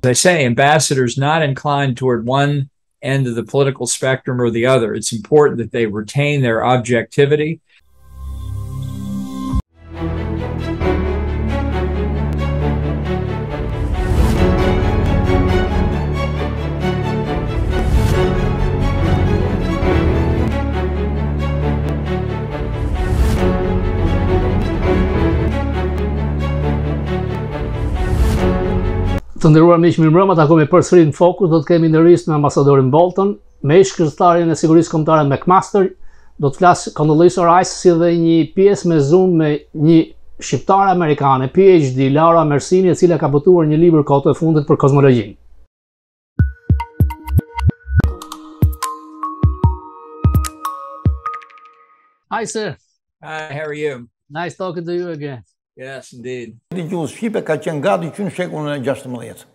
As I say, ambassadors not inclined toward one end of the political spectrum or the other. It's important that they retain their objectivity. Të nderuar miq, mirëmbrëma, takojmë përsëri në Fokus. Do të kemi ndërhyrjes në ambasadorin Bolton, me ish-kryetarin e sigurisë kombëtare McMaster. Do të flas Condoleezza Rice, si dhe një pjesë me Zoom me një shqiptare amerikane, PhD, Laura Mersini, e cila ka botuar një libër kohët e fundit për kozmologjinë. Hi sir. Hi, how are you? Nice talking to you again. Yes, indeed. Gjuhës shqipe ka qenë gati që në shekullin e 16.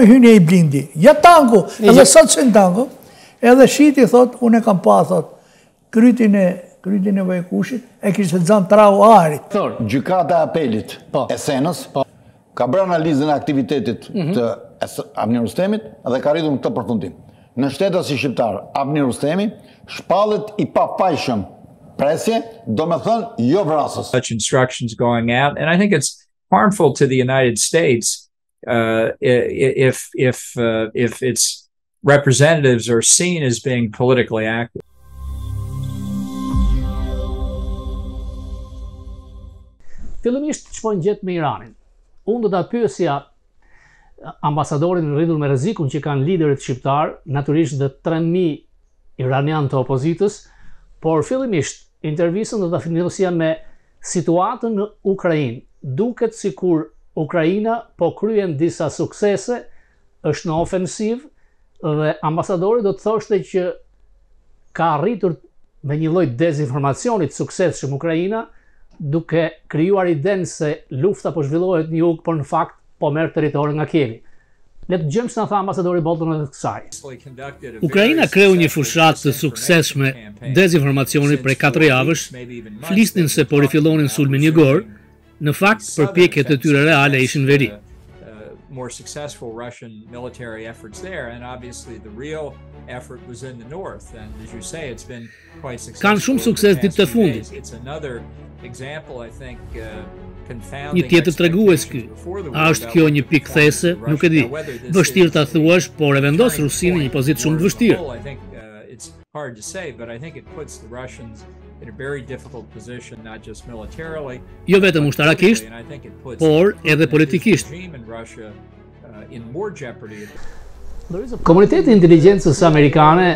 Hynë e i blindi, ja tango, edhe sot se në tango, edhe shiti thot, unë e kam pa, thot, krytin e vajkushit, e kishtë të zanë trau arit. Gjykata e apelit e Senës ka bërë analizën e aktivitetit të Avni Rustemit dhe ka rritur në këtë përfundim. Në shtetet si shqiptar, Avni Rustemi shpallet I papajshëm presje, do me thënë, jo vrasës. Such instructions going out, and I think it's harmful to the United States if its representatives are seen as being politically active. Fillimisht çfarë gjet me Iranin. Unë do ta pyesja ambasadorin rritur me rrezikun që kanë liderët shqiptar, natyrisht dhe 3000 iranian të opozitës, por fillimisht intervistën do ta filosja me situatën në Ukrainë. Duket sikur Ukraina po kryen disa suksese, është në ofensiv, dhe ambasadori do të thoshte që ka arritur me një lloj dezinformacionit suksesshëm Ukraina, duke krijuar idenë se lufta po zhvillohet në jug, por në fakt po merr territorin nga Kievi. Le të dëgjojmë ç'na tha ambasadori Bolton në kësaj. Ukraina kreu një fushat të suksesshme dezinformacioni prej 4 javësh, flisnin se po rifillonin sulmin jugor, në fakt përpjekjet e tyre reale ishin veri. More successful Russian military efforts there, and obviously the real effort was in the north, and as you say, it's been quite successful. Kanë shumë sukses ditët e fundit. It's another example, I think, Një tjetër tregues ky. A është kjo një pikë these? Nuk e di. Vështirë ta thuash, por e vendos Rusinë në një pozitë shumë të vështirë. It's hard to say, but I think it puts the Russians in a very difficult position, not just militarily. Jo vetëm ushtarakisht, por edhe politikisht. In more jeopardy. Komuniteti I inteligjencës amerikane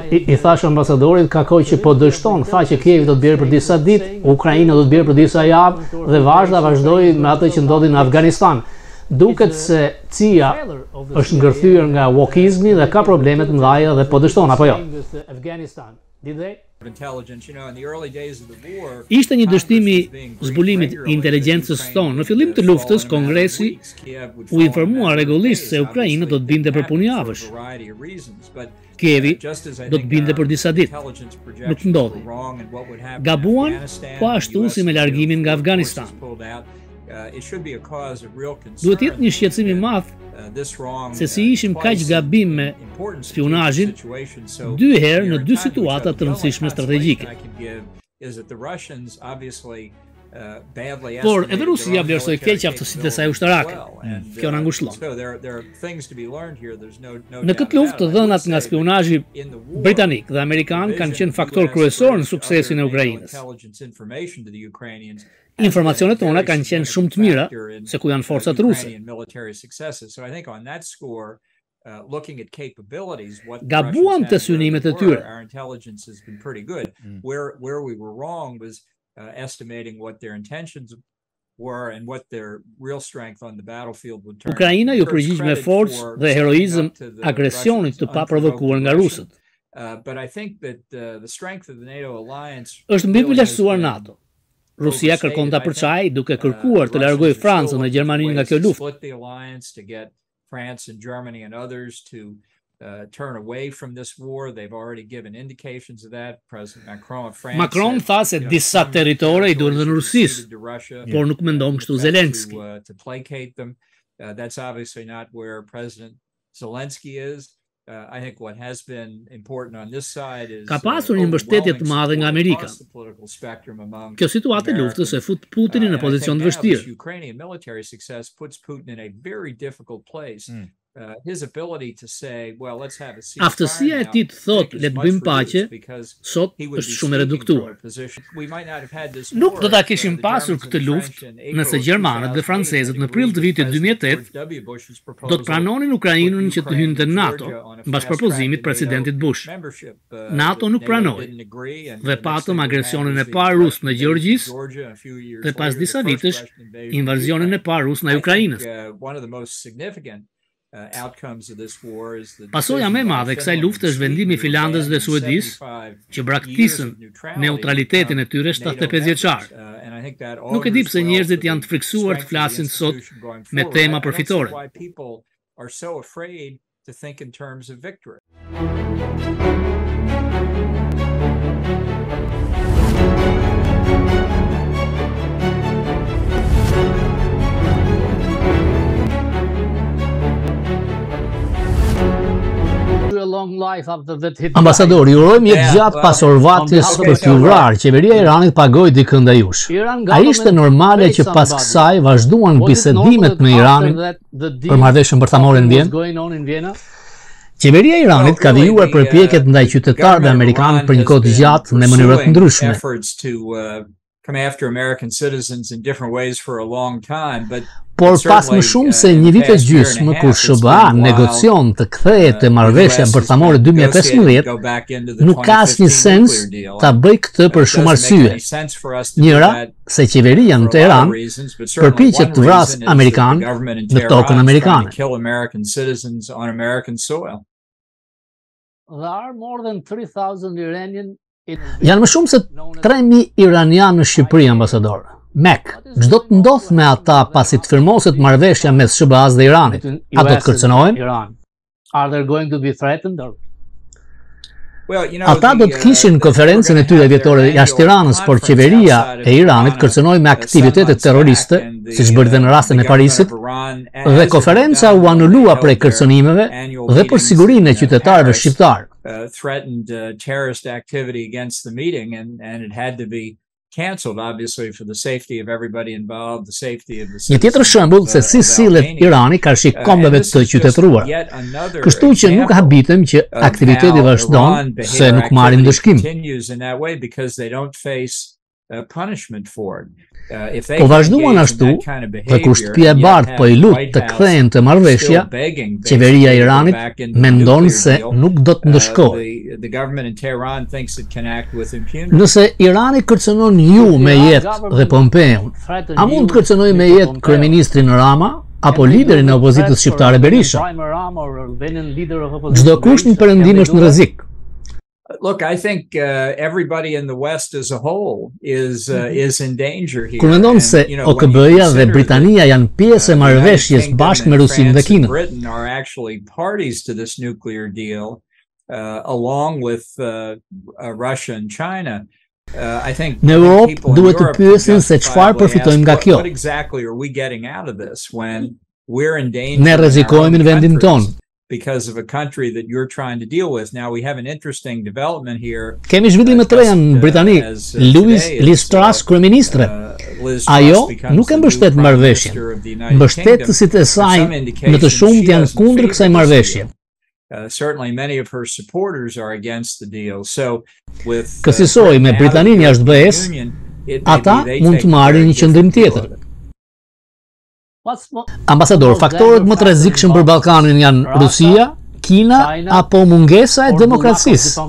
I thash ambasadorit ka kohë që po dështon, tha që Kievi do të bjerë për disa ditë, Ukraina do të bjerë për disa javë dhe vazhdoi me atë që ndodhi në Afganistan. Duket se CIA është ngërthyer nga wokizmi dhe ka probleme të mëdha dhe po dështon apo jo. Ishte një dështim I zbulimit I inteligjencës tonë. Në fillim të luftës, Kongresi u informua rregullisht se Ukraina do të binte për punë javësh. Kievi do të binte për disa ditë. Nuk ndodhi. Gabuan po ashtu si me largimin nga Afganistan. Duhet jetë një shqetësim I madh se si ishim kaq gabim me spionazhin 2 herë në 2 situata të rëndësishme strategjike. Por edhe Rusia vlerësoi keq aftësitë e saj ushtarake. Kjo na ngushëllon. Në këtë luftë dhënat nga spionazhi britanik dhe amerikan kanë qenë faktor kryesor në suksesin e Ukrainës. Informacionet tona kanë qenë shumë të mira se ku janë forcat ruse. Gabuam të synimet e tyre. Estimating what their intentions Ukraina ju përgjigj me forcë dhe heroizëm agresionit të paprovokuar nga rusët. Është mbi përgjegjësuar NATO. Rusia kërkon ta përçajë duke kërkuar të largojë Francën dhe Gjermaninë nga kjo luftë. Macron tha se disa territore I duhen dhënë Rusisë, por nuk mendon kështu Zelenski. Ka pasur një mbështetje të madhe nga Amerika. Kjo situatë e luftës e fut Putinin në pozicion të vështirë. Aftësia e tij të thotë le të bëjmë paqe sot është shumë e reduktuar. Nuk do ta kishim pasur këtë luftë nëse gjermanët dhe francezët në prill të vitit 2008 do të pranonin Ukrainën që të hynte në NATO, mbas propozimit presidentit Bush. NATO nuk pranoi dhe patëm agresionin e parë rus në Gjeorgjisë dhe pas disa vitesh invazionin e parë rus në Ukrainës. Pasoja më e madhe e kësaj lufte është vendimi I Finlandës dhe Suedisë që braktisën neutralitetin e tyre 75 vjeçar. Nuk e di pse njerëzit janë të friksuar të flasin sot me tema përfitore. Ambasadori, urojmë jetë gjatë pas orvatjes për ky vrar, qeveria e Iranit pagoi dikë ndaj jush. A ishte normale që pas kësaj vazhduan bisedimet me Iranin për marrëveshjen bërthamore në Vjenë? Qeveria e Iranit ka vijuar përpjekjet ndaj qytetarëve amerikanë për një kohë të gjatë në mënyra të ndryshme. Por pas më shumë se një vit e gjysmë kur SBA negocion të kthehet te marrëveshja bërthamore 2015, nuk ka asnjë sens ta bëj këtë për shumë arsye. Njëra, se qeveria në Teheran përpiqet të vrasë amerikanë në tokën amerikane. Janë më shumë se 3.000 iranianë në Shqipëri, ambasador. Mek, çdo të ndodh me ata pasi të firmoset marrëveshja mes SBA-s dhe Iranit, a do të kërcënohen? Ata do të kishin konferencën e tyre vjetore jashtë Tiranës, por qeveria e Iranit kërcënoi me aktivitete terroriste, siç bëri në rastin e Parisit, dhe konferenca u anulua prej kërcënimeve dhe për sigurinë e qytetarëve shqiptar. Një tjetër shembull se si sillet Irani karshi kombeve të qytetëruara. Kështu që nuk habitem që aktiviteti vazhdon se nuk marrin ndëshkim. Po vazhduan ashtu, dhe kur shtëpia e bardhë po I lut të kthehen të marrëveshja, qeveria e Iranit mendon se nuk do të ndëshkohet. Nëse Irani kërcënon ju me jetë dhe Pompeun, a mund të kërcënojë me jetë kryeministrin Rama apo liderin e opozitës shqiptare Berisha? Çdo kush në perëndim është në rrezik. Look, I think everybody in the West as a whole is in danger here. Kur mendon se OKB-ja dhe Britania janë pjesë e marrëveshjes bashkë me Rusinë dhe Kinën. Britain are actually parties to this nuclear deal along with Russia and China. I think në Europë duhet të pyesin se çfarë përfitojmë nga kjo. What exactly are we getting out of this when we're in danger? Ne rrezikojmë në vendin tonë. Because of a country that you're trying to deal with. Now we have an interesting development here. Kemi zhvillime të reja në Britani. Liz Truss, kryeministre. Ajo nuk e mbështet marrëveshjen. Mbështetësit e saj më të shumt janë kundër kësaj marrëveshje. Certainly many of her supporters are against the deal. So with Kësaj me Britaninë jashtë BE-s, ata mund të marrin një qendrim tjetër. Ambasador, faktorët më të rrezikshëm për Ballkanin janë Rusia, Kina apo mungesa e demokracisë?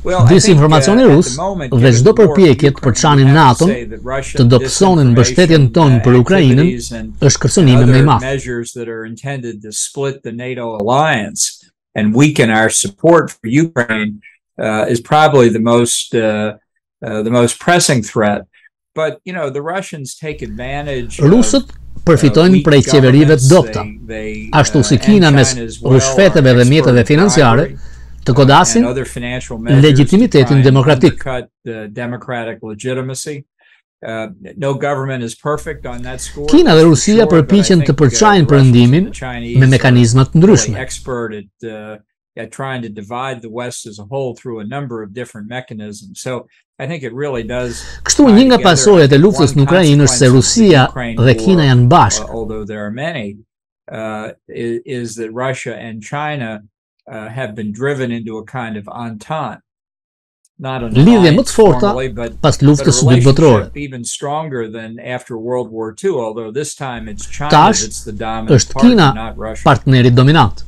Disinformacioni rus dhe çdo përpjekje të përçanin NATO të dobësonin mbështetjen tonë për Ukrainën është kërcënimi më i madh. And weaken our support for Ukraine is probably the most pressing threat. But the Russians take advantage. Rusët përfitojnë prej qeverive të dobta, ashtu si Kina mes rrushfeteve dhe mjeteve financiare të godasin legitimitetin demokratik. Kina dhe Rusia përpiqen të përçajnë perëndimin me mekanizma të ndryshme. Kështu një nga pasojat e luftës në Ukrainë është se Rusia dhe Kina janë bashkë. Have been driven into a kind of entente. Lidhje më të forta pas luftës së dytë botërore. Tash është Kina partneri dominant.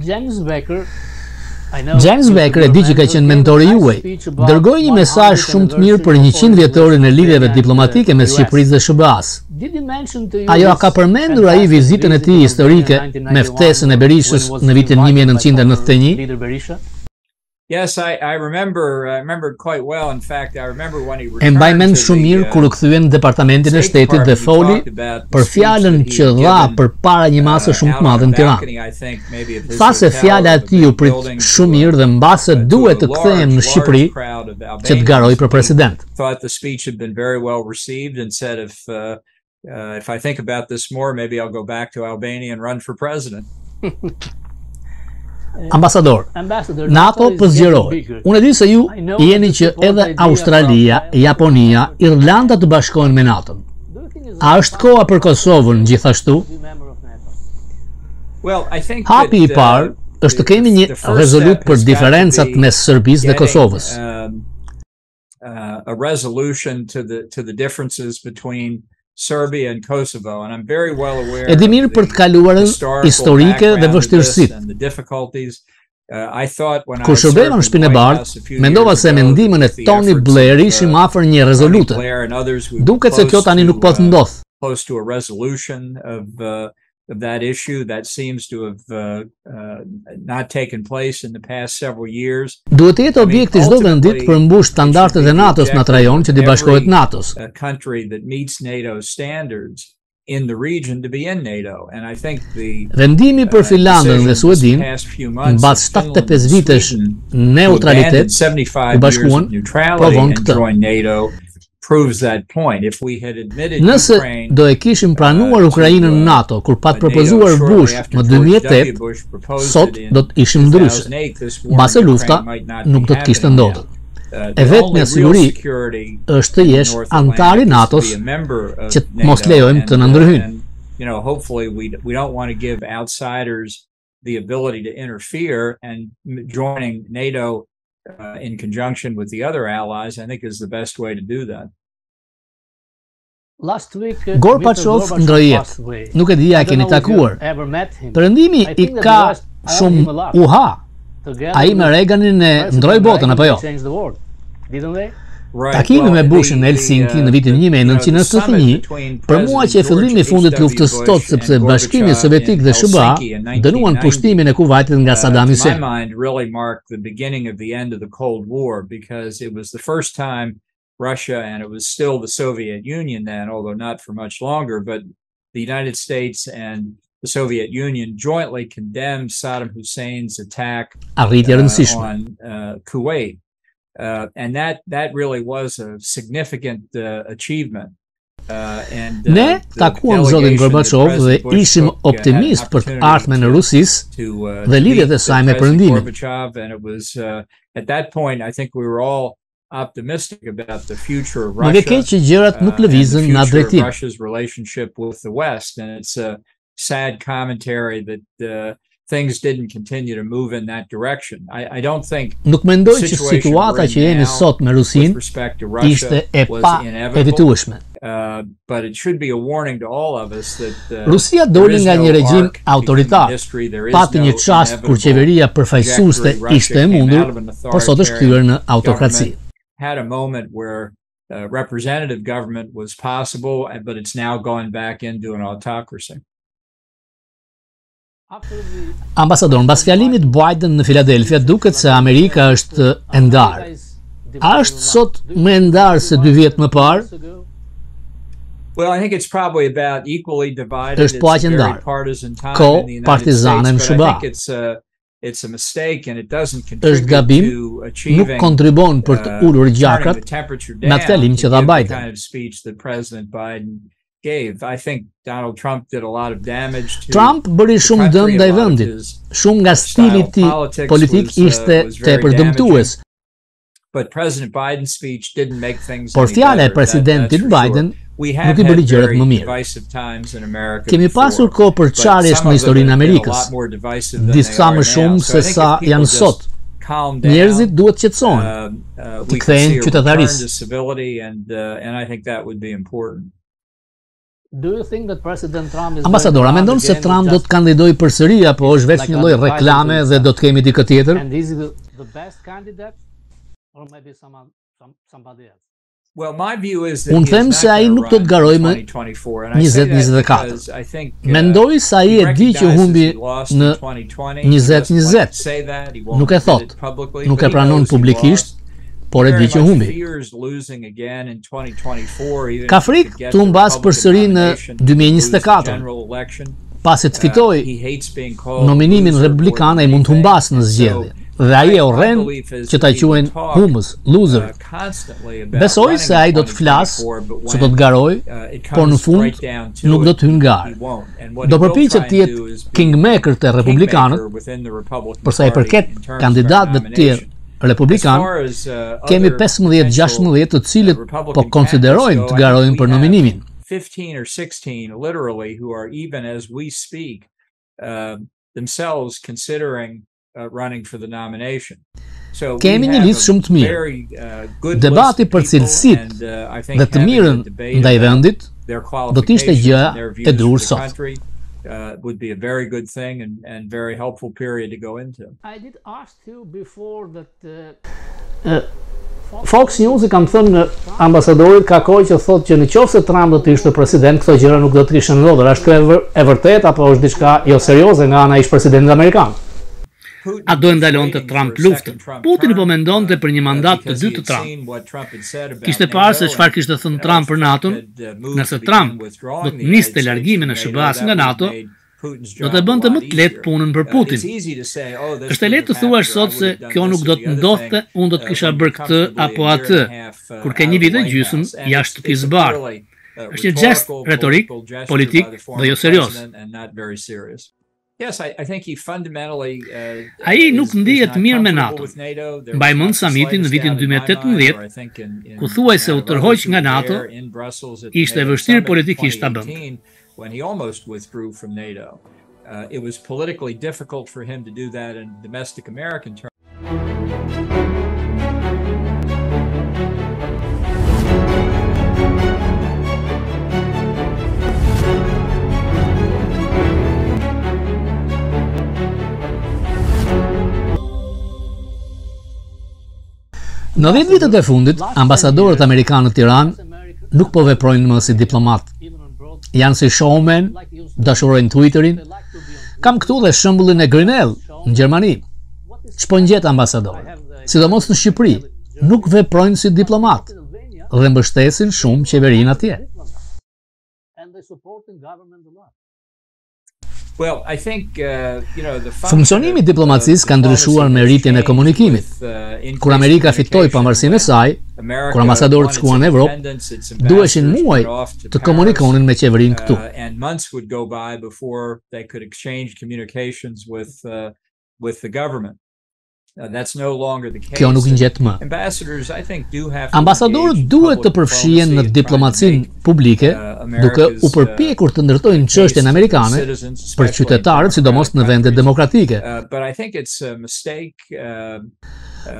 James Baker e di që ka qenë mentori juaj. Dërgoi një mesazh shumë të mirë për 100 vjetorin e lidhjeve diplomatike mes Shqipërisë dhe SBA-s. Ajo ka përmendur ai vizitën e tij historike me ftesën e Berishës në vitin 1991? Yes, I remember quite well. In fact, I remember when he E mbaj mend shumë mirë kur u kthyen në Departamentin e Shtetit dhe foli për fjalën që dha përpara një mase shumë të madhe në Tiranë. Tha se fjala e tij u prit shumë mirë dhe mbase duhet të kthehem në Shqipëri që të garoj për president. Thought the speech had been very well received and said if I think about this more, maybe I'll go back to Albania and run for president. Ambasador, NATO po zgjeroi. Unë di se ju jeni që edhe Australia, Japonia, Irlanda të bashkohen me NATO. A është koha për Kosovën gjithashtu? Hapi i parë është të kemi një rezolut për diferencat mes Serbisë dhe Kosovës. A resolution to the differences between Serbia and Kosovo, and I'm very well aware. E di mirë për të kaluarën historike dhe vështirësitë. Kur shërbeva në Shtëpinë e Bardhë, mendova se mendimën e Tony Blair ishim afër një rezolute. Duket se kjo tani nuk po të ndodh. Of that issue that seems to have not taken place in the past several years. Duhet të jetë objekti çdo vendi të përmbush standardet e NATO-s në atë rajon që të bashkohet NATO-s. A country that meets NATO standards in the region to be in NATO, and I think vendimi për Finlandën dhe Suedin mbas 75 vitesh neutralitet u bashkuan provon këtë. Nëse do e kishim pranuar Ukrainën në NATO kur pat propozuar Bush më 2008, sot do të ishim ndryshe. Mbase lufta nuk do të kishte ndodhur. E vetmja siguri është të jesh antar i NATO-s që të mos lejojmë të na ndryhyjnë. Hopefully we don't want to give outsiders the ability to interfere, and joining NATO in conjunction with the other allies, I think is the best way to do that. Gorbachev ndroi jetë. Nuk e di a keni takuar. Perëndimi i ka shumë uha. Ai me Reaganin e ndroi botën apo jo? Takimi me Bushin në Helsinki në vitin 1991 për mua që e fillimi i fundit të luftës së totë, sepse Bashkimi Sovjetik dhe SBA dënuan pushtimin e Kuvajtit nga Saddam Hussein. Russia, and it was still the Soviet Union then, although not for much longer, but the United States and the Soviet Union jointly condemned Saddam Hussein's attack on Kuwait. And that really was a significant achievement. Ne takuam zotin Gorbachev dhe ishim optimist për të ardhmen e Rusisë dhe lidhjet e saj me perëndimin. And it was at that point I think we were all optimistic about the future of Russia, Russia's relationship with the West, and it's a sad commentary that things didn't continue to move in that direction. I don't think Nuk mendoj që situata që jemi sot me Rusin ishte e pa evitueshme. But it should be a warning to all of us that Rusia doli nga një regjim autoritar. Pati një çast kur qeveria përfaqësueste ishte e mundur, por sot është kthyer në autokraci. Had a moment where representative government was possible, but it's now gone back into an autocracy. Ambasador, mbas fjalimit Biden në Philadelphia, duket se Amerika është e ndarë. A është sot më e ndarë se 2 vjet më parë? Well, I think it's probably about equally divided. Është po aq e ndarë. Ko partizane në SBA. It's a mistake and it doesn't contribute Është gabim, to achieving nuk kontribon për të ulur gjakrat me atë fjalim që dha Biden. Kind of speech that President Biden gave. I think Donald Trump did a lot of damage to Trump bëri shumë dëm ndaj vendit. Shumë nga stili i tij politik ishte tepër dëmtues. But President Biden's speech didn't make things Por fjala e presidentit Biden nuk i bëri gjërat më mirë. Kemi pasur kohë për çarjesh në historinë e Amerikës, disa më shumë se sa janë sot. Njerëzit duhet të qetësohen, të kthehen qytetarisë. Ambasador, a mendon se Trump do të kandidojë përsëri apo është vetëm një lloj reklame dhe do të kemi dikë tjetër? Unë them se ai nuk do të garojë më 2024. Mendoj se ai e di që humbi në 2020. Nuk e thot, nuk e pranon publikisht, por e di që humbi. Ka frikë të humbas përsëri në 2024. Pasi të fitoj nominimin republikan, ai mund të humbas në zgjedhje. Dhe ai e urren që ta quajnë humës, loser. Besoj se ai do të flasë, që do të garoj, por në fund nuk do të hynë garë. Do përpiqet të jetë kingmaker të republikanët, përsa i përket kandidatëve të tjerë republikan, kemi 15-16 të cilët po konsiderojnë të garojnë për nominimin. 15 or 16 literally who are even as we speak themselves considering running for the nomination. So kemi një listë shumë të mirë. Debati për cilësitë dhe të mirën ndaj vendit do të ishte gjë e durr sot. Would be a very good thing and very helpful period to go into. I did ask you before that Fox News I kam thënë ambasadorit ka kohë që thotë që nëse Trump do të ishte president, këto gjëra nuk do të kishin ndodhur. A është e vërtet apo është diçka jo serioze nga ana e ish-presidentit amerikan? A do e ndalonte Trump luftën? Putin po mendonte për një mandat të dytë të Trump. Kishte parë se çfarë kishte thënë Trump për NATO-n, nëse Trump do të niste largimin e SBA-s nga NATO, do të bënte më të lehtë punën për Putin. Është e lehtë të thuash sot se kjo nuk do të ndodhte, unë do të kisha bërë këtë apo atë, kur ke një vit e gjysmë jashtë shtëpisë bardhë. Është një gest retorik, politik dhe jo serioz. Yes, I think he fundamentally ai nuk ndihet mirë me NATO. Mbaj mend samitin në vitin 2018, ku thuajse u tërhoq nga NATO, ishte e vështirë politikisht ta bënte. When he almost withdrew from NATO. It was politically difficult for him to do that in domestic American terms. Në 10 vitet e fundit, ambasadorët amerikanë në Tiranë nuk po veprojnë më si diplomat. Janë si showmen, dashurojnë Twitterin. Kam këtu dhe shembullin e Grenell në Gjermani. Ç'po ngjet ambasador, sidomos në Shqipëri, nuk veprojnë si diplomat dhe mbështesin shumë qeverinë atje. Well, I think Funksionimi i diplomacisë ka ndryshuar me rritjen e komunikimit. Kur Amerika fitoi pavarësinë e saj, kur ambasadorët shkuan në Evropë, duheshin muaj të komunikonin me qeverinë këtu. And months would go by before they could exchange communications with the government. That's no longer the case. Kjo nuk ngjet më. Ambassadors, I think, do have to Ambasadorët engage duhet të public përfshihen në diplomacy and diplomacinë try to make, publike, duke u America's, përpjekur të ndërtojnë çështjen amerikane citizens, për especially qytetarët, sidomos në vende democratic demokratike. But I think it's a mistake.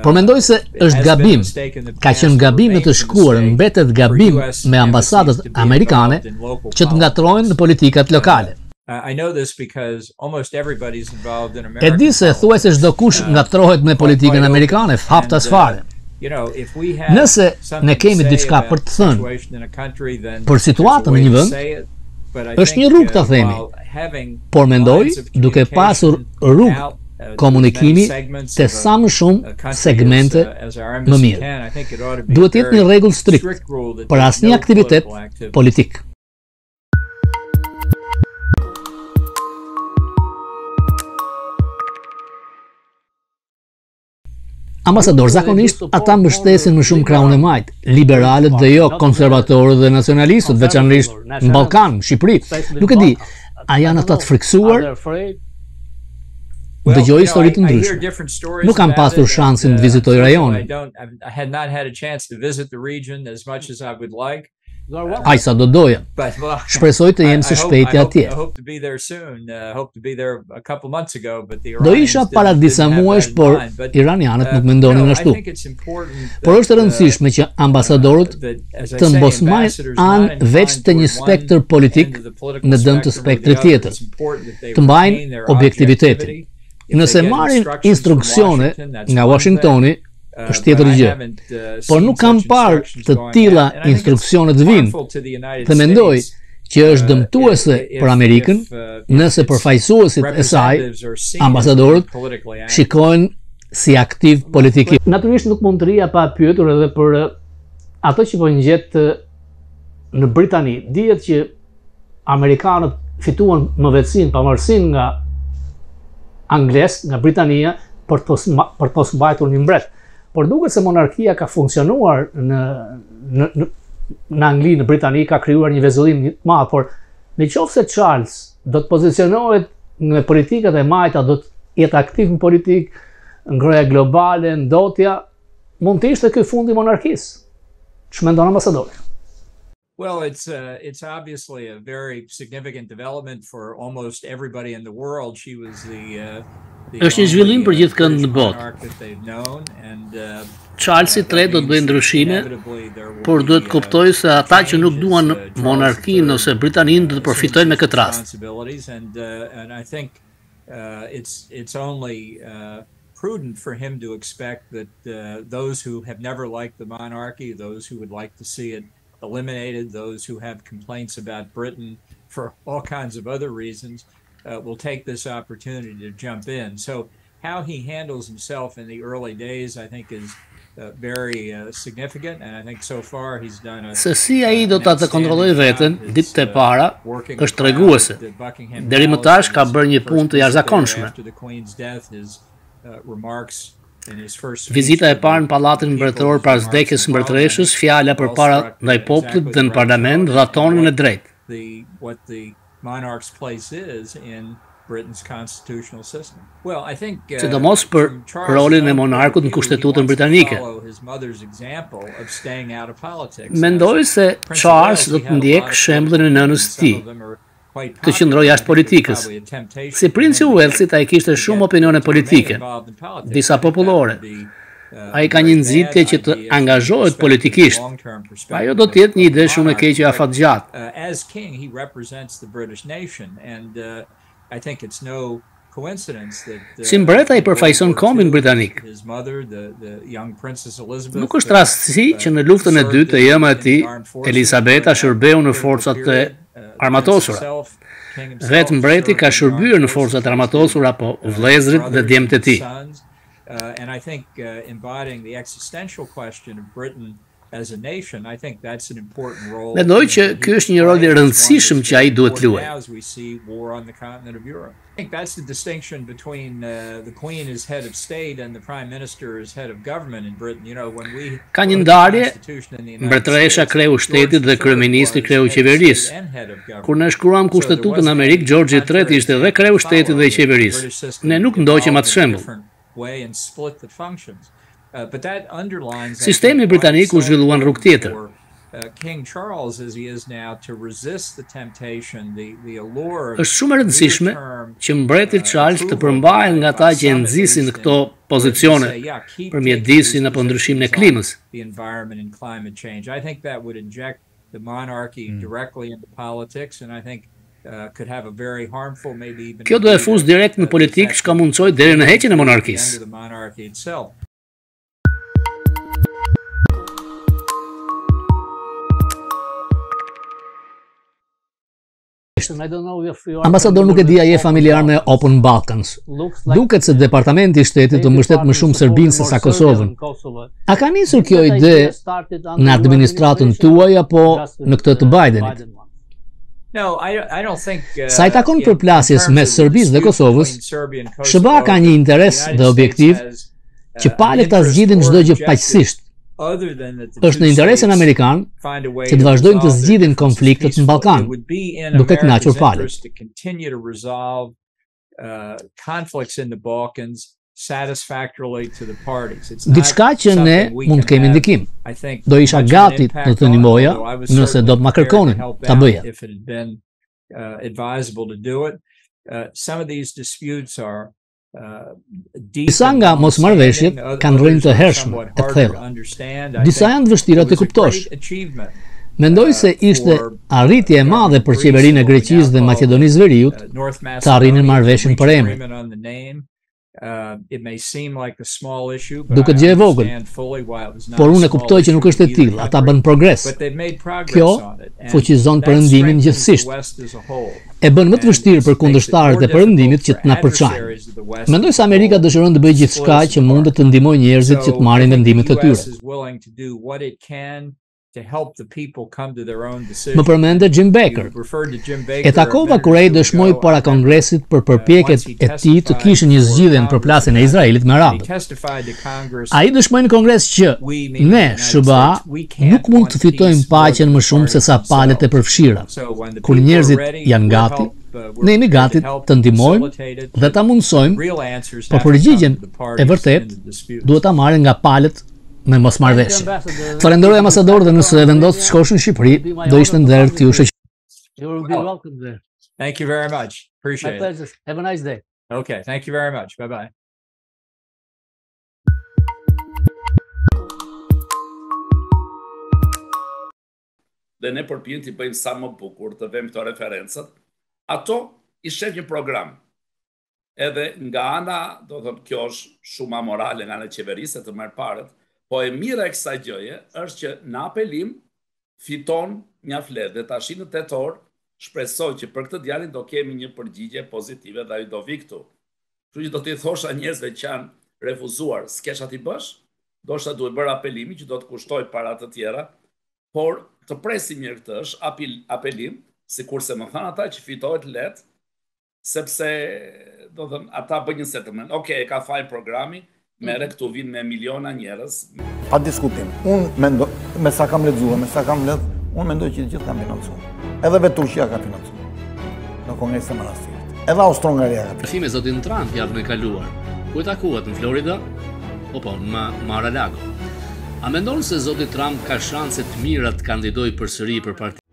Por mendoj se është gabim, ka qenë gabim në të shkuar, mbetet gabim me ambasadat amerikane që të ngatrohen në politikat lokale. I know this because almost everybody's involved in E American di se thuajse çdo kush ngatrohet me politikën amerikane, haptas fare. Nëse ne kemi diçka për të thënë për situatën në një vend, është një rrugë ta themi, por mendoj duke pasur rrugë komunikimi të sa më shumë segmente më mirë. Duhet të jetë një rregull strikt për asnjë aktivitet politik. Ambasador, zakonisht ata mbështesin më shumë krahun e majt, liberalët dhe jo konservatorët dhe nacionalistët, veçanërisht në Ballkan, në Shqipëri. Nuk e di, a janë ata të friksuar? Dëgjoj histori të ndryshme. Nuk kam pasur shansin të vizitoj rajonin. I had not had a chance to visit the region as much as I would like. Aq sa do doja. Shpresoj të jem së shpejti atje. Do isha para disa muajsh, por iranianët nuk mendonin ashtu. Por është e rëndësishme që ambasadorët të mbosmajnë anë veç të një spektër politik në dëm të spektrit tjetër, të mbajnë objektivitetin. Nëse marrin instruksione nga Washingtoni, është tjetër gjë. Por nuk kam parë të tilla instruksione të vinë dhe mendoj që është dëmtuese për Amerikën nëse përfaqësuesit e saj, ambasadorët, shikohen si aktiv politikisht. Natyrisht nuk mund të rria pa pyetur edhe për ato që po ngjet në Britani. Dihet që amerikanët fituan mëvetësinë pavarësinë nga anglisë, nga Britania, për të mos mbajtur një mbret. Por duket se monarkia ka funksionuar në Angli, në Britani, ka krijuar një vezullim të madh, por nëse Charles do të pozicionohet në politikat e majta, do të jetë aktiv në politikë, ngroja globale, ndotja, mund të ishte ky fundi i monarkisë. Ç'mendon ambasadori? Well, it's obviously a very significant development for almost everybody in the world. She was Është një zhvillim për gjithëkënd në botë. Charles III do të bëjë ndryshime, por duhet kuptoj se ata që nuk duan monarkinë ose Britaninë do të përfitojnë me këtë rast. It's only prudent for him to expect that those who have never liked the monarchy, those who would like to see it eliminated, those who have complaints about Britain for all kinds of other reasons, will take this opportunity to jump in. So how he handles himself in the early days, I think, is very significant, and I think so far he's done a... Se si ai do ta të kontrollojë veten ditët e para është treguese. Deri më tash ka bërë një punë të jashtëzakonshme. Vizita e parë në pallatin mbretëror pas vdekjes së mbretëreshës, fjala përpara ndaj popullit dhe në parlament dhatonin e drejtë. What the monarch's place is in Britain's constitutional system. Well, I think sidomos për rolin e monarkut në kushtetutën britanike. Mendoj se Charles do të ndjek shembullin e nënës së tij, të qëndrojë jashtë politikës. Si princi i Walesit, ai kishte shumë opinione politike, disa popullore. Ai ka një nxitje që të angazhohet politikisht. Ajo do të jetë një ide shumë e keqe afatgjatë. As king, he represents the British nation, and I think it's no coincidence that si mbret ai përfaqëson kombin britanik. Nuk është rastësi që në luftën e dytë e ema e tij, Elisabeta shërbeu në forcat e armatosura. Vetë mbreti ka shërbyer në forcat armatosura, po vëllezërit dhe djemtë e tij. And I think embodying the existential question of Britain as a nation, I think that's an important role. Mendoj që ky është një rol i rëndësishëm që ai duhet luajë. I think that's the distinction between the Queen as head of state and the Prime Minister as head of government in Britain. You know, when we ka një ndarje, mbretëresha kreu shtetit dhe kryeministri kreu qeverisë. Kur ne shkruam kushtetutën Amerik, George III ishte dhe kreu shtetit dhe i qeverisë. Ne nuk ndoqëm atë shembull. way and split the functions. But that underlines Sistemi britanik u zhvilluan rrugë tjetër. King Charles as he is now to resist the temptation, the allure. Është shumë e rëndësishme që mbreti Charles të përmbahet nga ata që e nxisin këto pozicione për mjedisin apo ndryshimin e klimës. The environment and climate change. I think that would inject the monarchy directly into politics, and I think could have a very harmful, maybe even. Kjo do e fus direkt në politikë, çka mundsoj deri në heqjen e monarkisë. The monarchy itself. Ambasador, nuk e di a je familjar me Open Balkans. Duket se departamenti i shtetit të mbështet më shumë Serbinë se sa Kosovën. A ka nisur kjo ide në administratën tuaj apo në këtë të Bidenit? Sa i takon përplasjes mes Serbisë dhe Kosovës, SBA ka një interes dhe objektiv që palët ta zgjidhin çdo gjë paqësisht. Është në interesin amerikan që të vazhdojnë të zgjidhin konfliktet në Ballkan, duke kënaqur palët. Diçka që ne mund të kemi ndikim. Do isha gati të të ndihmoja nëse do të ma kërkonin ta bëja. Disa nga mosmarrëveshjet kanë rrënjë të hershme e thella. Disa janë të vështira të kuptosh. Mendoj se ishte arritje e madhe për qeverinë e Greqisë dhe Maqedonisë Veriut të arrinin marrëveshjen për emrin. Duket gjë e vogël, por unë e kuptoj që nuk është e tillë, ata bën progres. Kjo fuqizon perëndimin gjithësisht. E bën më të vështirë për kundërshtarët e perëndimit që të na përçajnë. Mendoj se Amerika dëshiron të bëjë gjithçka që mundet të ndihmojë njerëzit që të marrin vendimet e tyre. Më përmende Jim Baker. E takova kur ai dëshmoi para Kongresit për përpjekjet e tij të kishin një zgjidhje në përplasjen e Izraelit me arabët. Ai dëshmoi në Kongres që ne, SBA, nuk mund të fitojmë paqen më shumë se sa palët e përfshira. Kur njerëzit janë gati, ne jemi gati të ndihmojmë dhe ta mundsojmë, por përgjigjen e vërtet duhet ta marrin nga palët me mosmarrëveshje. Falenderoj ambasador, dhe nëse vendos të shkosh në Shqipëri, do ishte nder t'ju shoqëroj. You will be welcome there. Thank you very much. Appreciate it. Have a nice day. Okay, thank you very much. Bye-bye. Dhe ne përpiqem të bëjmë sa më bukur të vëmë këto referencat. Ato i shef një program. Edhe nga ana, do të thotë, kjo është shumë amorale nga ana e qeverisë të merr paret. Po e mira e kësaj gjëje është që në apelim fiton një fletë dhe tash në tetor shpresoj që për këtë djalin do kemi një përgjigje pozitive dhe ai do vi këtu. Kështu që do t'i thosha njerëzve që janë refuzuar, s'kesha t'i bësh, ndoshta duhet bërë apelimi që do të kushtoj para të tjera, por të presim mirë këtë është apelim, sikurse më thanë ata që fitohet lehtë, sepse do të thënë ata bëjnë një settlement. Okej, ka fajin programi. Mere këtu vinë me miliona njerëz. Pa diskutim. Unë mendoj, me sa kam lexuar, unë mendoj që gjithë kanë financuar. Edhe vetë Turqia ka financuar në Kongresin e Manastirit. Edhe Austro-Hungaria ka financuar. Me zotin Trump javën e kaluar. Ku takuat në Florida? Po, në Mar-a-Lago. A mendon se zoti Trump ka shanse të mira të kandidojë përsëri për partinë